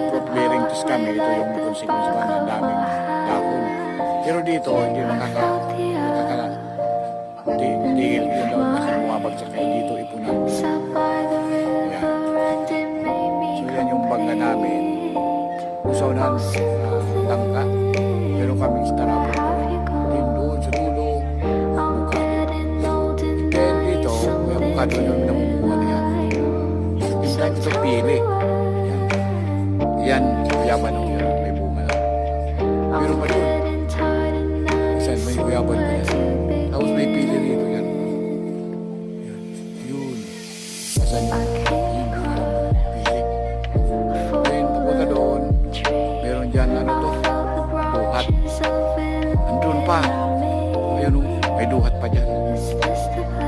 fruit bearing trees kami. Ito yung consequence pa ng daming dahon. Pero dito, hindi tigil yung daon kasi bumabagsak kayo dito ipunan. Yan. So yan yung bangga namin. Usaw na tangka. Meron kaming starabo. Din doon sa dulo. Buka. Then dito, yung buka doon yung namukuha na yan. Yung time ito pili. Yan. Yan, yaman ng